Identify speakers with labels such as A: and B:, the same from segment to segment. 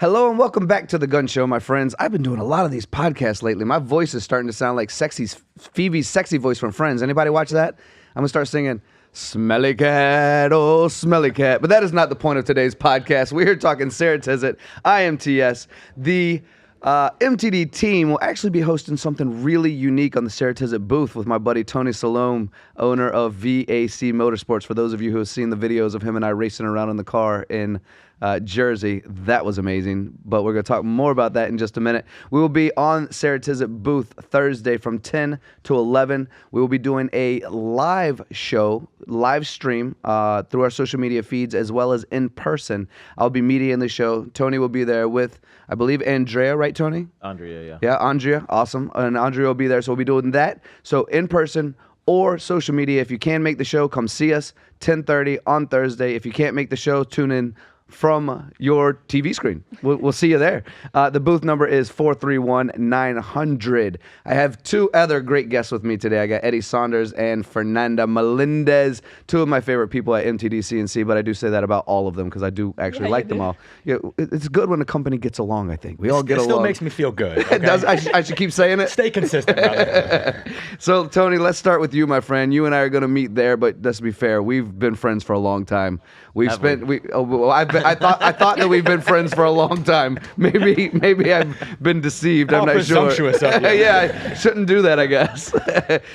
A: Hello and welcome back to the Gunn Show, my friends. I've been doing a lot of these podcasts lately. My voice is starting to sound like Phoebe's sexy voice from Friends. Anybody watch that? I'm going to start singing, "Smelly cat, oh, smelly cat." But that is not the point of today's podcast. We're here talking Ceratizit, IMTS. The MTD team will actually be hosting something really unique on the Ceratizit booth with my buddy Tony Solloum, owner of VAC Motorsports. For those of you who have seen the videos of him and I racing around in the car in Jersey, that was amazing. But we're going to talk more about that in just a minute. We will be on Ceratizit booth Thursday from 10 to 11. We will be doing a live show, live stream through our social media feeds as well as in person. I'll be mediating the show. Tony will be there with, I believe, Andrea, right, Tony?
B: Andrea, yeah.
A: Yeah, Andrea, awesome. And Andrea will be there, so we'll be doing that. So in person or social media, if you can make the show, come see us, 10:30 on Thursday. If you can't make the show, tune in from your TV screen. We'll see you there. The booth number is 431-900. I have two other great guests with me today. I got Eddie Saunders and Fernanda Melendez, two of my favorite people at MTDCNC, but I do say that about all of them because I do actually like them all. Yeah, it's good when a company gets along, I think. We all get along.
C: It still makes me feel good. Okay?
A: It does. I should keep saying it?
C: Stay consistent, brother.
A: So, Tony, let's start with you, my friend. You and I are going to meet there, but let's be fair. We've been friends for a long time. I thought that we've been friends for a long time. Maybe I've been deceived. I'm not sure.
C: Presumptuous of you.
A: Yeah, I shouldn't do that, I guess.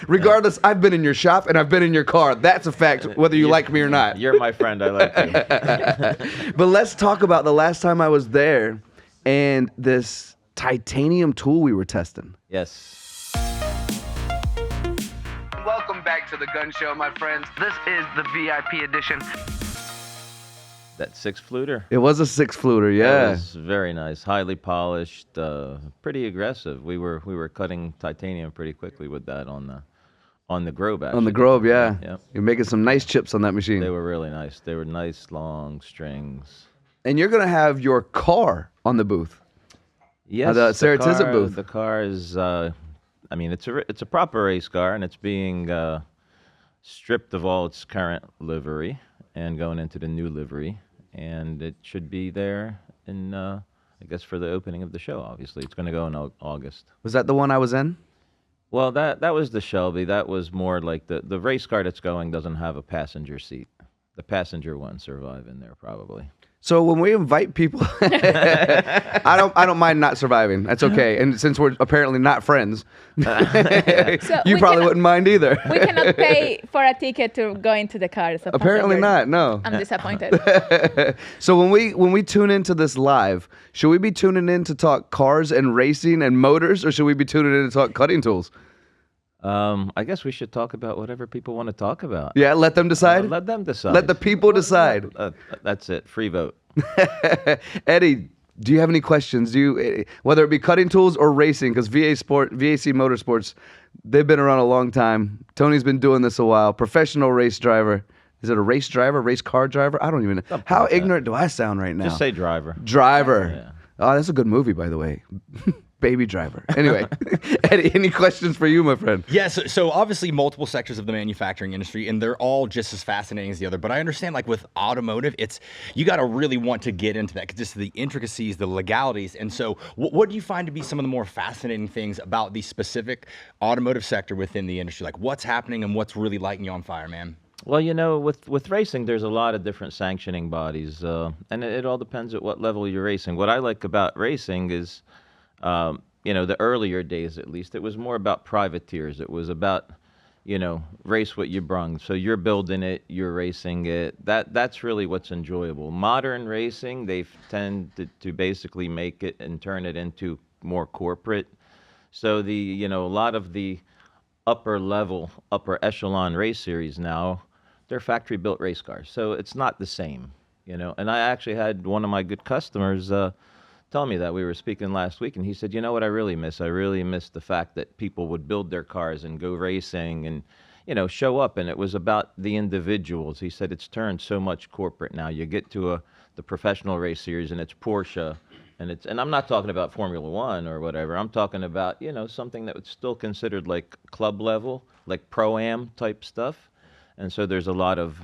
A: Regardless, I've been in your shop and I've been in your car. That's a fact, whether you like me or not.
B: You're my friend. I like you.
A: But let's talk about the last time I was there and this titanium tool we were testing.
B: Yes.
A: Welcome back to the Gunn Show, my friends. This is the VIP edition.
B: That 6-fluter.
A: It was a 6-fluter, yeah.
B: It was very nice, highly polished, pretty aggressive. We were cutting titanium pretty quickly with that on the Grove, actually.
A: On the Grove, yeah.
B: Yep.
A: You're making some nice chips on that machine.
B: They were really nice. They were nice long strings.
A: And you're gonna have your car on the booth.
B: Yes,
A: the Ceratizit booth.
B: The car is, it's a proper race car, and it's being stripped of all its current livery and going into the new livery, and it should be there in, I guess, for the opening of the show. Obviously, it's going to go in August.
A: Was that the one I was in?
B: Well, that was the Shelby. That was more like the race car that's going doesn't have a passenger seat. The passenger one survive in there probably.
A: So when we invite people, I don't mind not surviving. That's okay. And since we're apparently not friends, you probably wouldn't mind either.
D: We cannot pay for a ticket to go into the car. So
A: Apparently not. No.
D: I'm disappointed.
A: So when we tune into this live, should we be tuning in to talk cars and racing and motors, or should we be tuning in to talk cutting tools?
B: I guess we should talk about whatever people want to talk about.
A: Yeah, let them decide.
B: Let them decide.
A: Let the people decide.
B: That's it. Free vote.
A: Eddie, do you have any questions? Whether it be cutting tools or racing, because VAC Motorsports, they've been around a long time. Tony's been doing this a while. Professional race driver. Is it a race driver, race car driver? I don't even know.
B: Something
A: How
B: like
A: ignorant do I sound right now?
B: Just say driver.
A: Driver.
B: Yeah.
A: Oh, that's a good movie, by the way. Baby Driver. Anyway, Eddie, any questions for you, my friend?
C: Yes, so obviously multiple sectors of the manufacturing industry, and they're all just as fascinating as the other. But I understand, like with automotive, you got to really want to get into that, just the intricacies, the legalities. And so what do you find to be some of the more fascinating things about the specific automotive sector within the industry? Like what's happening and what's really lighting you on fire, man?
B: Well, with racing, there's a lot of different sanctioning bodies, and it all depends at what level you're racing. What I like about racing is, the earlier days, at least, it was more about privateers. It was about, race what you brung. So you're building it, you're racing it. That's really what's enjoyable. Modern racing, they've tended to basically make it and turn it into more corporate. So a lot of the upper echelon race series now, they're factory built race cars. So it's not the same, And I actually had one of my good customers tell me that. We were speaking last week, and he said, you know what I really miss? I really miss the fact that people would build their cars and go racing and, show up, and it was about the individuals. He said it's turned so much corporate now. You get to the professional race series, and it's Porsche, and I'm not talking about Formula One or whatever. I'm talking about, something that was still considered like club level, like Pro-Am type stuff. And so there's a lot of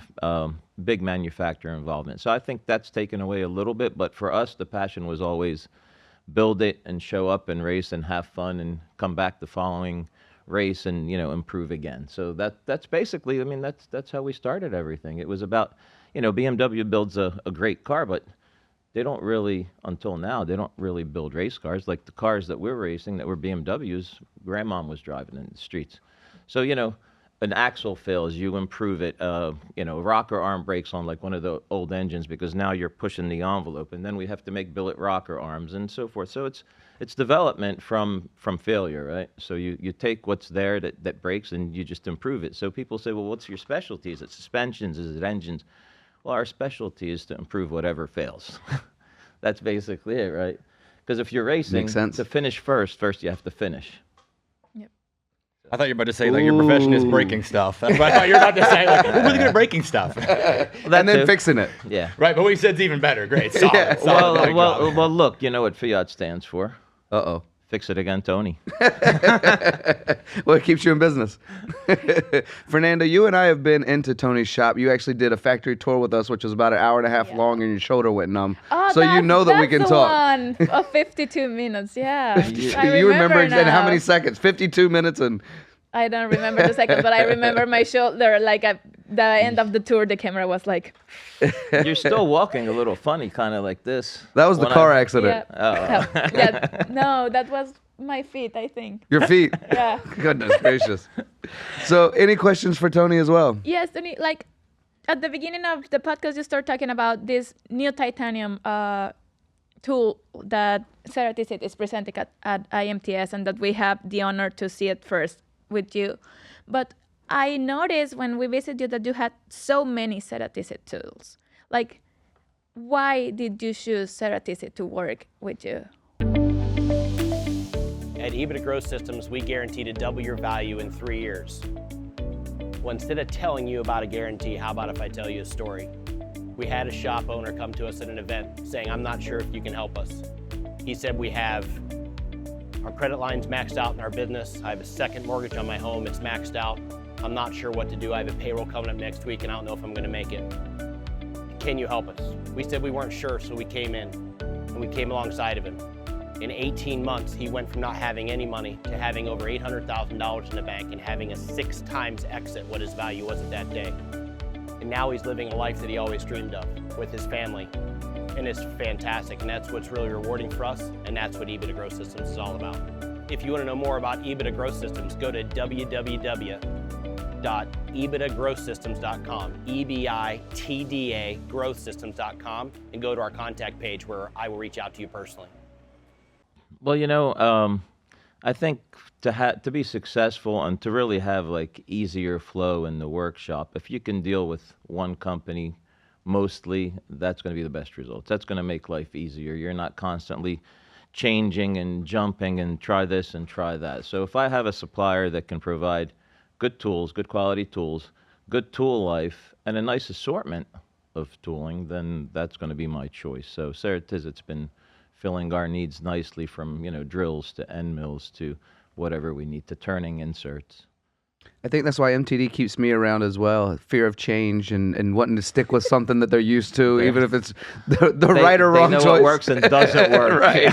B: big manufacturer involvement. So I think that's taken away a little bit, but for us, the passion was always build it and show up and race and have fun and come back the following race and, improve again. So that's basically, that's how we started everything. It was about, BMW builds a great car, but they don't really, until now, they don't really build race cars. Like the cars that we're racing that were BMWs, Grandmom was driving in the streets. So, an axle fails, you improve it, rocker arm breaks on like one of the old engines because now you're pushing the envelope, and then we have to make billet rocker arms and so forth. So it's development from failure, right? So you take what's there that breaks and you just improve it. So people say, well, what's your specialty? Is it suspensions? Is it engines? Well, our specialty is to improve whatever fails. That's basically it, right? Because if you're racing, to finish first you have to finish.
C: I thought you were about to say like your profession is breaking stuff. That's what I thought you were about to say. Like, we're really good at breaking stuff.
A: And then fixing it.
B: Yeah.
C: Right, but what you said's even better. Great, solid.
A: Yeah.
C: solid
B: Well, look, you know what Fiat stands for?
A: Uh-oh.
B: Fix it again, Tony.
A: Well, it keeps you in business. Fernando, you and I have been into Tony's shop. You actually did a factory tour with us, which was about an hour and a half long, and your shoulder went numb.
D: Oh,
A: so you know that we can talk.
D: That's the one of 52 minutes, yeah.
A: You remember in how many seconds? 52 minutes and...
D: I don't remember the second, but I remember my shoulder, like at the end of the tour, the camera was like...
B: You're still walking a little funny, kind of like this.
A: That was the car accident.
D: Yeah. Yeah. No, that was my feet, I think.
A: Your feet?
D: Yeah.
A: Goodness gracious. So any questions for Tony as well?
D: Yes, Tony, like at the beginning of the podcast, you start talking about this new titanium tool that Ceratizit is presenting at IMTS, and that we have the honor to see it first with you. But I noticed when we visited you that you had so many Ceratizit tools. Like, why did you choose Ceratizit to work with you?
E: At EBITDA Growth Systems, we guarantee to double your value in 3 years. Well, instead of telling you about a guarantee, how about if I tell you a story? We had a shop owner come to us at an event saying, I'm not sure if you can help us. He said, we have our credit line's maxed out in our business. I have a second mortgage on my home, it's maxed out. I'm not sure what to do. I have a payroll coming up next week and I don't know if I'm gonna make it. Can you help us? We said we weren't sure, so we came in and we came alongside of him. In 18 months, he went from not having any money to having over $800,000 in the bank and having a 6 times exit what his value was at that day. And now he's living a life that he always dreamed of with his family. And it's fantastic, and that's what's really rewarding for us, and that's what EBITDA Growth Systems is all about. If you want to know more about EBITDA Growth Systems, go to www.ebitagrowthsystems.com, EBITDA growthsystems.com, and go to our contact page where I will reach out to you personally.
B: Well, I think to be successful and to really have like easier flow in the workshop, if you can deal with one company mostly, that's going to be the best results. That's going to make life easier. You're not constantly changing and jumping and try this and try that. So if I have a supplier that can provide good tools, good quality tools, good tool life, and a nice assortment of tooling, then that's going to be my choice. So Ceratizit's been filling our needs nicely, from drills to end mills to whatever we need to turning inserts.
A: I think that's why MTD keeps me around as well. Fear of change and wanting to stick with something that they're used to, even if it's the right or wrong choice.
B: They know what works and doesn't work.
A: Right.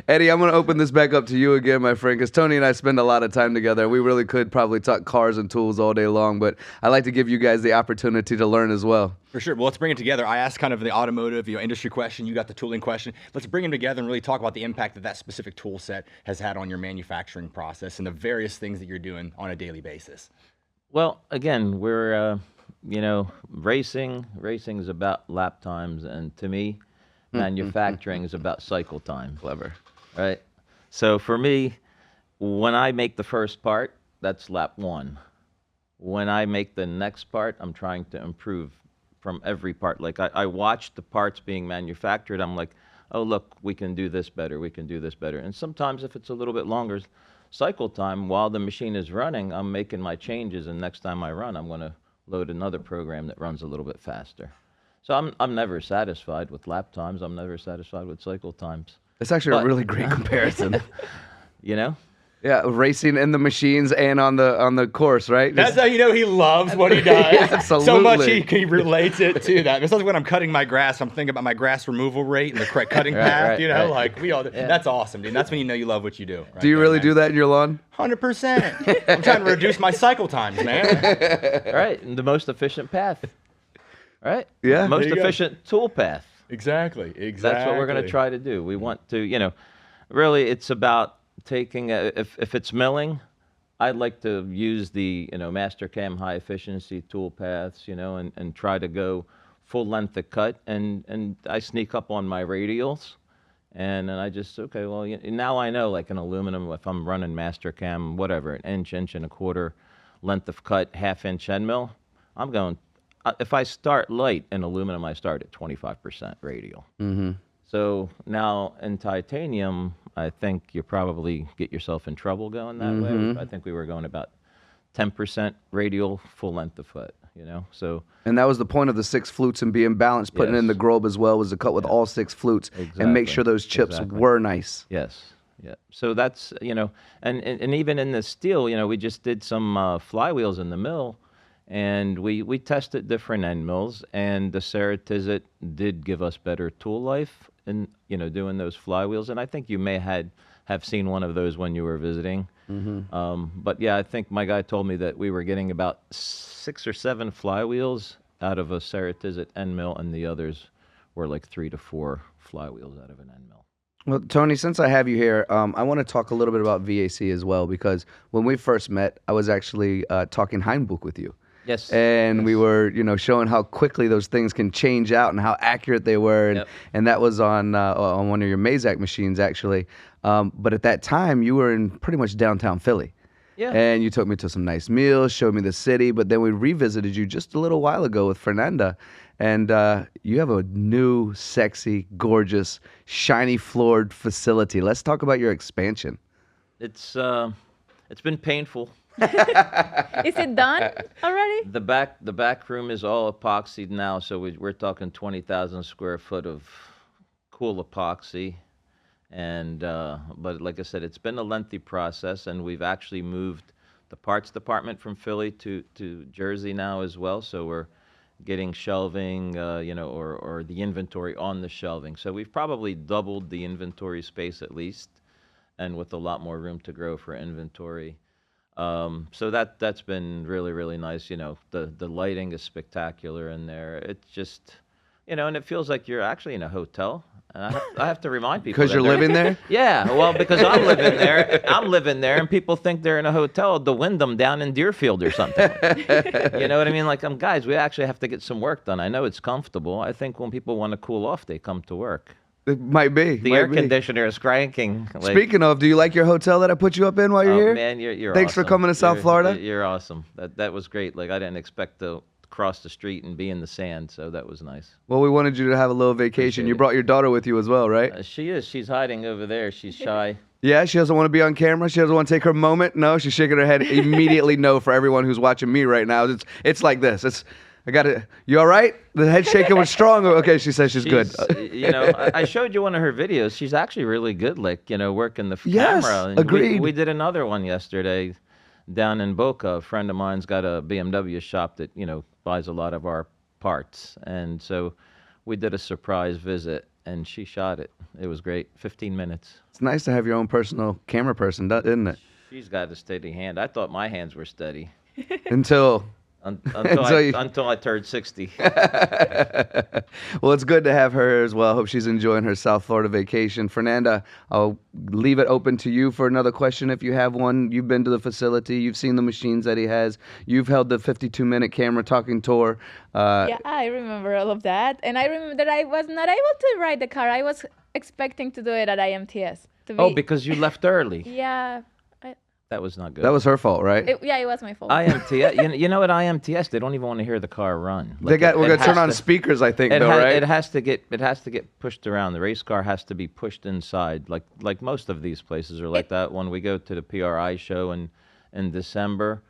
A: Eddie, I'm going to open this back up to you again, my friend, because Tony and I spend a lot of time together. We really could probably talk cars and tools all day long, but I like to give you guys the opportunity to learn as well.
C: For sure. Well, let's bring it together. I asked kind of the automotive, industry question. You got the tooling question. Let's bring them together and really talk about the impact that specific tool set has had on your manufacturing process and the various things that you're doing on a daily basis.
B: Well, again, we're, racing is about lap times, and to me, manufacturing is about cycle time.
A: Clever.
B: Right? So for me, when I make the first part, that's lap 1. When I make the next part, I'm trying to improve from every part. Like I watch the parts being manufactured. I'm like, oh, look, we can do this better. We can do this better. And sometimes if it's a little bit longer cycle time, while the machine is running, I'm making my changes. And next time I run, I'm going to load another program that runs a little bit faster. So I'm never satisfied with lap times. I'm never satisfied with cycle times.
A: It's actually a really great comparison.
B: You know?
A: Yeah, racing in the machines and on the course, right?
C: That's how you know he loves what he does. So much
A: Absolutely.
C: he relates it to that. It's like when I'm cutting my grass, I'm thinking about my grass removal rate and the correct cutting path.
B: right,
C: You know,
B: right.
C: like we all. That's awesome, dude. That's when you know you love what you do. Right
A: Do you really do that in your lawn?
C: 100%. I'm trying to reduce my cycle times, man.
B: Right, and the most efficient path. Right?
A: Yeah.
B: Most
C: There you go.
B: efficient tool path.
C: Exactly.
B: That's what we're going to try to do. We want to, really it's about taking, if it's milling, I'd like to use the, Mastercam high efficiency tool paths, and try to go full length of cut. And I sneak up on my radials. And then I just, okay, well, now I know, like an aluminum, if I'm running Mastercam, whatever, an inch and a quarter length of cut, half-inch end mill, I'm going, if I start light in aluminum, I start at 25% radial. Mm-hmm. So now in titanium, I think you probably get yourself in trouble going that way. I think we were going about 10% radial, full length of foot, so.
A: And that was the point of the 6 flutes and being balanced. Putting in the Grobe as well was to cut with all 6 flutes and make sure those chips were nice.
B: Yes. Yeah. So that's, and even in the steel, we just did some flywheels in the mill, and we tested different end mills, and the Ceratizit did give us better tool life in, doing those flywheels. And I think you may have seen one of those when you were visiting. But yeah, I think my guy told me that we were getting about 6 or 7 flywheels out of a Ceratizit end mill, and the others were like 3 to 4 flywheels out of an end mill.
A: Well, Tony, since I have you here, I want to talk a little bit about VAC as well, because when we first met, I was actually talking Heinbuch with you.
B: Yes.
A: And we were, showing how quickly those things can change out and how accurate they were. And that was on one of your Mazak machines, actually. But at that time, you were in pretty much downtown Philly.
B: Yeah.
A: And you took me to some nice meals, showed me the city. But then we revisited you just a little while ago with Fernanda. And you have a new, sexy, gorgeous, shiny floored facility. Let's talk about your expansion.
B: It's been painful.
D: Is it done already?
B: The back room is all epoxied now, so we're talking 20,000 square foot of cool epoxy, and but like I said, it's been a lengthy process, and we've actually moved the parts department from Philly to Jersey now as well. So we're getting shelving, or the inventory on the shelving. So we've probably doubled the inventory space at least, and with a lot more room to grow for inventory. So that's been really, really nice. The lighting is spectacular in there. It's just, and it feels like you're actually in a hotel. And I have to remind people.
A: Because you're living there?
B: Yeah, well, because I'm living there. I'm living there, and people think they're in a hotel at the Wyndham down in Deerfield or something. You know what I mean? Like, guys, we actually have to get some work done. I know it's comfortable. I think when people want to cool off, they come to work.
A: It might be.
B: The air conditioner is cranking.
A: Speaking of, do you like your hotel that I put you up in while you're here?
B: Man, you're
A: Thanks
B: awesome.
A: for coming to South Florida.
B: You're awesome. That was great. Like, I didn't expect to cross the street and be in the sand, so that was nice.
A: Well, we wanted you to have a little vacation.
B: Appreciate
A: You
B: it.
A: brought your daughter with you as well, right?
B: She is. She's hiding over there. She's shy.
A: Yeah, she doesn't want to be on camera. She doesn't want to take her moment. No, she's shaking her head immediately. No, for everyone who's watching me right now, it's like this. I got it. You all right? The head shaking was strong. Okay, she says she's good.
B: I showed you one of her videos. She's actually really good, like, working the
A: Yes,
B: camera. And
A: agreed.
B: We did another one yesterday down in Boca. A friend of mine's got a BMW shop that, buys a lot of our parts. And so we did a surprise visit, and she shot it. It was great. 15 minutes.
A: It's nice to have your own personal camera person, isn't it?
B: She's got a steady hand. I thought my hands were steady.
A: Until
B: Until I turned 60.
A: Well, it's good to have her as well. Hope she's enjoying her South Florida vacation. Fernanda, I'll leave it open to you for another question if you have one. You've been to the facility. You've seen the machines that he has. You've held the 52-minute camera talking tour.
D: Yeah, I remember all of that. And I remember that I was not able to ride the car. I was expecting to do it at IMTS.
B: Because you left early.
D: Yeah.
B: That was not good.
A: That was her fault, right?
D: It was my fault.
B: IMTS, you know at IMTS they don't even want to hear the car run.
A: We're gonna turn on speakers, I think, right?
B: It has to get pushed around. The race car has to be pushed inside, like most of these places are like that. When we go to the PRI show in December,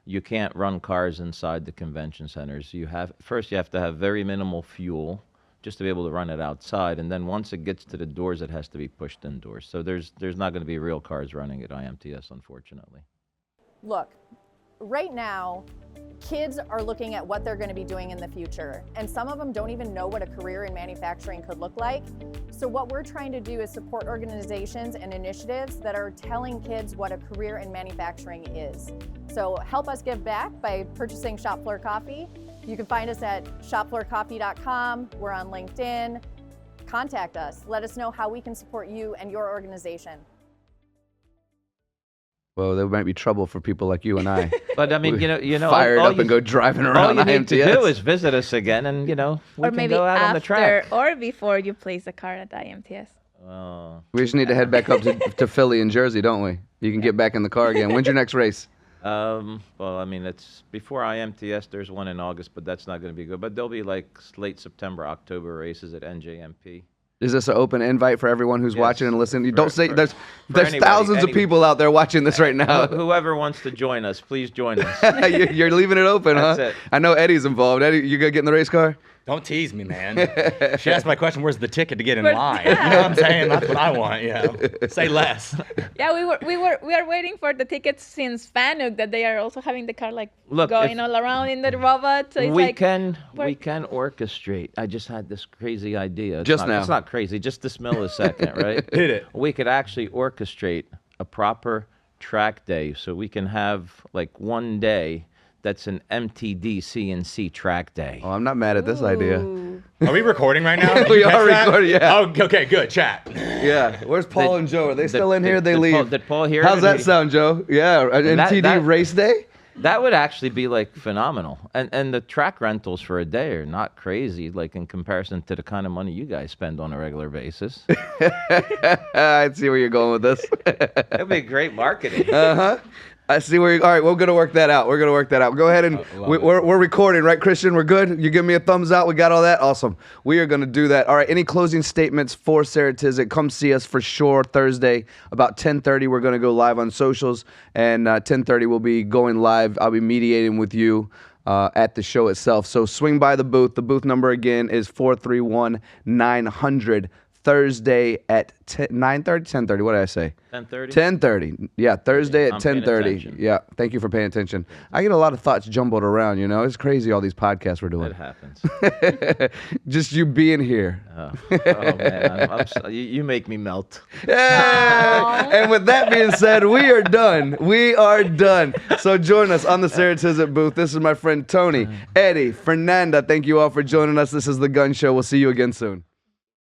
B: you can't run cars inside the convention centers. You have to have very minimal fuel, just to be able to run it outside. And then once it gets to the doors, it has to be pushed indoors. So there's not going to be real cars running at IMTS, unfortunately.
F: Look, right now, kids are looking at what they're going to be doing in the future, and some of them don't even know what a career in manufacturing could look like. So what we're trying to do is support organizations and initiatives that are telling kids what a career in manufacturing is. So help us give back by purchasing Shop Floor Coffee. You can find us at shopfloorcoffee.com. We're on LinkedIn. Contact us. Let us know how we can support you and your organization.
A: Well, there might be trouble for people like you and I.
B: But I mean, you know,
A: fired up and go driving around
B: all you need
A: IMTS.
B: to do is visit us again, and we
D: Or
B: can
D: maybe
B: go out on the track.
D: after or before you place the car at IMTS.
B: Oh.
A: We just need to head back up to Philly and Jersey, don't we? You can get back in the car again. When's your next race?
B: Well, I mean, it's before IMTS. There's one in August, but that's not going to be good. But there'll be like late September, October races at NJMP.
A: Is this an open invite for everyone who's
B: Yes.
A: watching and listening? You don't say there's
B: anybody,
A: thousands of people out there watching this right now.
B: Whoever wants to join us, please join us.
A: You're leaving it open,
B: That's
A: huh?
B: it.
A: I know Eddie's involved. Eddie, you gonna get in the race car?
C: Don't tease me, man. She asked my question, where's the ticket to get in line? You know what I'm saying? That's what I want, Say less.
D: Yeah, we are waiting for the tickets since FANUC that they are also having the car going all around in the robot. So it's
B: we can orchestrate. I just had this crazy idea.
A: Now.
B: It's not crazy. Just this millisecond, right?
C: Hit it.
B: We could actually orchestrate a proper track day, so we can have like one day that's an MTDCNC track day.
A: Oh, I'm not mad at this idea.
C: Are we recording right now? Did
A: We
C: you catch
A: are
C: that?
A: recording, yeah.
C: Oh, okay, good. Chat.
A: Yeah. Where's Paul and Joe? Are they still in here? They leave.
B: Did Paul hear?
A: How's
B: it?
A: that sound, Joe? Yeah, an MTD race day?
B: That would actually be like phenomenal. And the track rentals for a day are not crazy, like in comparison to the kind of money you guys spend on a regular basis.
A: I see where you're going with this.
B: That'd be great marketing.
A: Uh-huh. I see where you... All right, we're going to work that out. Go ahead and... We're recording, right, Christian? We're good? You give me a thumbs out? We got all that? Awesome. We are going to do that. All right, any closing statements for Ceratizit? Come see us for sure Thursday. About 10:30, we're going to go live on socials. And 10:30, we'll be going live. I'll be mediating with you at the show itself. So swing by the booth. The booth number, again, is 431-900. Thursday at 9:30, 10:30. What did I say?
B: 10:30.
A: 10:30. Yeah, Thursday at
B: I'm paying
A: 10:30.
B: attention.
A: Yeah, thank you for paying attention. I get a lot of thoughts jumbled around. It's crazy all these podcasts we're doing.
B: It happens.
A: Just you being here.
B: Oh man, you make me melt.
A: Yeah. And with that being said, we are done. We are done. So join us on the Ceratizit booth. This is my friend Tony, Eddie, Fernanda. Thank you all for joining us. This is The Gunn Show. We'll see you again soon.